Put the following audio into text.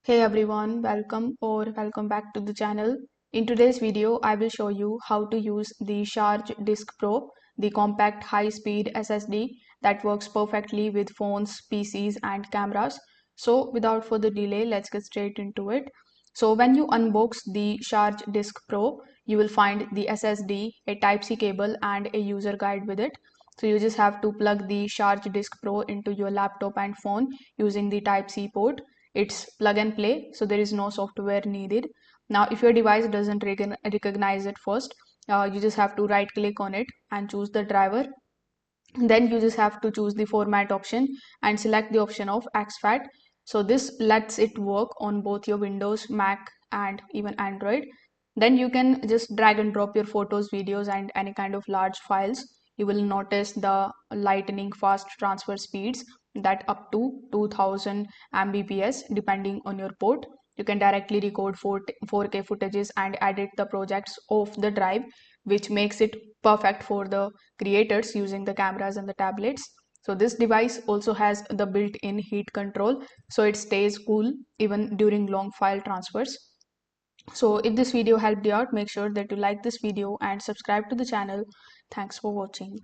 Hey everyone, welcome back to the channel. In today's video, I will show you how to use the Sharge Disk Pro, the compact high-speed SSD that works perfectly with phones, PCs and cameras. So without further delay, let's get straight into it. So when you unbox the Sharge Disk Pro, you will find the SSD, a Type-C cable and a user guide with it. So you just have to plug the Sharge Disk Pro into your laptop and phone using the Type-C port. It's plug and play, so there is no software needed. Now if your device doesn't recognize it first, you just have to right click on it and choose the driver. Then you just have to choose the format option and select the option of exFAT. So this lets it work on both your Windows, Mac and even Android. Then you can just drag and drop your photos, videos and any kind of large files. You will notice the lightning fast transfer speeds that up to 2000 Mbps depending on your port. You can directly record 4K footages and edit the projects off the drive, which makes it perfect for the creators using the cameras and the tablets. So this device also has the built-in heat control, so it stays cool even during long file transfers. So if this video helped you out, make sure that you like this video and subscribe to the channel. Thanks for watching.